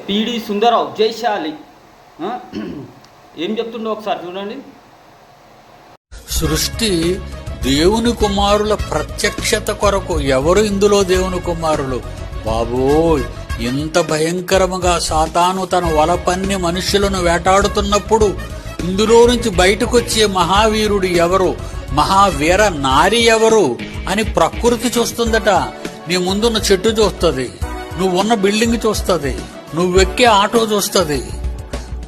పిడి సుందరరావు జైశాలి ఏం చెప్తుండో ఒకసారి చూడండి. సృష్టి దేవుని కుమారుల ప్రత్యక్షత కొరకు. ఎవరు ఇందులో దేవుని కుమారులు? బాబోయ్, ఇంత భయంకరముగా సాతాను తన వలపన్ని మనుషులను వేటాడుతున్నప్పుడు ఇందులో నుంచి బయటకు వచ్చే మహావీరుడు ఎవరు, మహావీర నారి ఎవరు అని ప్రకృతి చూస్తుందట. నీ ముందున్న చెట్టు చూస్తుంది, నువ్వున్న బిల్డింగ్ చూస్తుంది, నువ్వెక్కే ఆటో చూస్తుంది,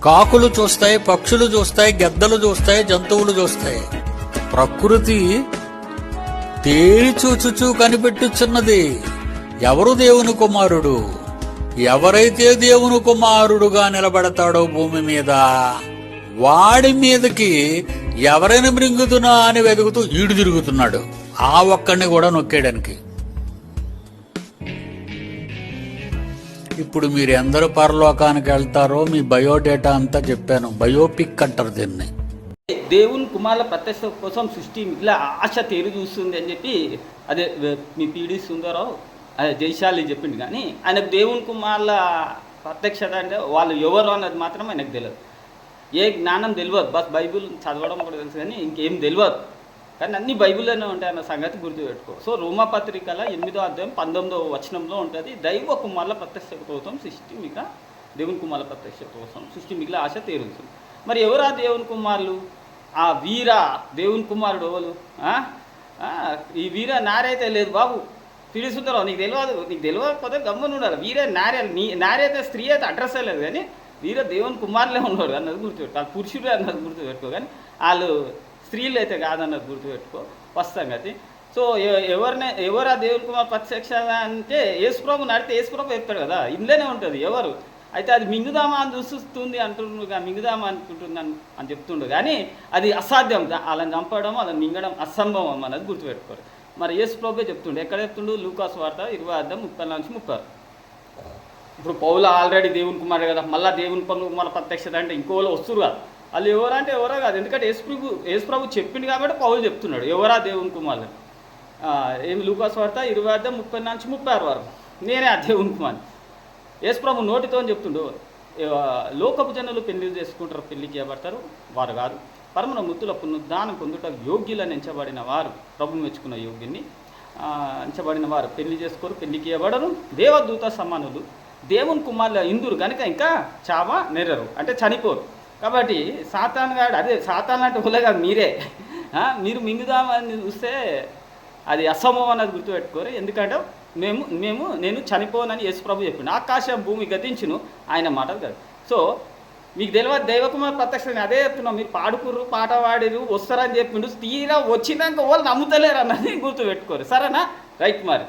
కాకులు చూస్తాయి, పక్షులు చూస్తాయి, గెద్దలు చూస్తాయి, జంతువులు చూస్తాయి. ప్రకృతి తేరి చూచుచూ కనిపెట్టుచున్నది ఎవరు దేవుని కుమారుడు. ఎవరైతే దేవుని కుమారుడుగా నిలబడతాడో భూమి మీద, వాడి మీదకి ఎవరైనా మృంగుతున్నా అని వెతుకుతూ ఈడు తిరుగుతున్నాడు. ఆ ఒక్కడిని కూడా నొక్కేయడానికి. ఇప్పుడు మీరు ఎందరు పరలోకానికి వెళ్తారో మీ బయోడేటా అంతా చెప్పాను. బయోపిక్ అంటారు దీన్ని. దేవుని కుమారుల ప్రత్యక్ష కోసం సృష్టి మిగిలిన ఆశ తేరు చూస్తుంది అని చెప్పి అదే మీ పిడి సుందరరావు అదే జైశాలి చెప్పిండు. కానీ ఆయనకు దేవుని కుమారుల ప్రత్యక్షత అంటే వాళ్ళు ఎవరు అన్నది మాత్రం ఆయనకు తెలియదు. ఏ జ్ఞానం తెలియదు. బస్ బైబిల్ చదవడం కూడా తెలుసు కానీ ఇంకేం తెలియదు. కానీ అన్ని బైబిల్లోనే ఉంటాయి అన్న సంగతి గుర్తుపెట్టుకో. సో రోమపత్రికల 8వ అధ్యాయం 19వ వచనంలో ఉంటుంది, దైవ కుమారుల ప్రత్యక్షత కోసం సృష్టి మిగ దేవుని కుమారుల ప్రత్యక్షత కోసం సృష్టి మిగిలిన ఆశ తీరుతుంది. మరి ఎవరా దేవుని కుమారులు? ఆ వీర దేవుని కుమారుడు ఎవరు? ఈ వీర నారైతే లేదు బాబు. పిడి సుందరరావు నీకు తెలియకపోతే గమ్మున ఉండాలి. వీరే నారే, నారైతే స్త్రీ అయితే అడ్రస్ లేదు, కానీ వీర దేవుని కుమారులే ఉన్నారు అన్నది గుర్తుపెట్టుకో. వాళ్ళు పురుషుడు అన్నది గుర్తుపెట్టుకో, కానీ వాళ్ళు స్త్రీలు అయితే కాదన్నది గుర్తుపెట్టుకో సంగతి. సో ఎవరా దేవుని కుమార్ ప్రత్యక్ష అంటే యేసుప్రభు నడితే యేసుప్రభు చెప్తాడు కదా, ఇందులోనే ఉంటుంది ఎవరు. అయితే అది మింగుదామా అని చూస్తుంది అంటుండగా, మింగుదామా అనుకుంటుందని అని చెప్తుండు, కానీ అది అసాధ్యం. అలా చంపడం, అలా మింగడం అసంభవం అన్నది గుర్తుపెట్టుకోరు. మరి యేసుప్రభువే చెప్తుండు. ఎక్కడ చెప్తుండు? లూకాసు వార్త 20:30-30. ఇప్పుడు పౌలు ఆల్రెడీ దేవుని కుమారుడు కదా, మళ్ళీ దేవుని కుమార ప్రత్యక్షత అంటే ఇంకోళ్ళు వస్తురు కదా. వాళ్ళు ఎవరంటే ఎవరో కాదు, ఎందుకంటే యేసుప్రభు చెప్పిండు కాబట్టి పౌలు చెప్తున్నాడు ఎవరా దేవుని కుమారులు. ఏమి లూకాసు వార్త 20:30-36 వరకు నేనే ఆ దేవుని కుమారుని. యేసుప్రభు నోటితో చెప్తుండు, లోకపు జనులు పెళ్లి చేసుకుంటారు, పెళ్లికి ఇవ్వబడతారు, వారు కాదు. పరమన మృతుల పునరుద్ధానం పొందుట యోగ్యులను ఎంచబడిన వారు, ప్రభు మెచ్చుకున్న యోగ్యుని ఎంచబడిన వారు పెళ్లి చేసుకోరు, పెళ్లికి ఇవ్వబడరు. దేవదూత సమానులు దేవుని కుమారుల ఇందురు కనుక ఇంకా చావా నెరరు, అంటే చనిపోరు. కాబట్టి సాతాను గాడు, అదే సాతాను అంటే ఉలగా మీరే, మీరు మింగుదామని చూస్తే అది అసంభవం అన్నది గుర్తుపెట్టుకోరు. ఎందుకంటే నేను చనిపోనని యేసుప్రభు చెప్పిండు. ఆకాశం భూమి గతించును ఆయన మాటలు కాదు. సో మీకు తెలియదు దైవకుమార్ ప్రత్యక్ష అదే చెప్తున్నాం. మీరు పాడుకుర్రు, పాట పాడిరు, వస్తారని చెప్పిండు. తీరా వచ్చినాక వాళ్ళు నమ్ముతలేరు అన్నది గుర్తుపెట్టుకోరు. సరేనా? రైట్ మరి.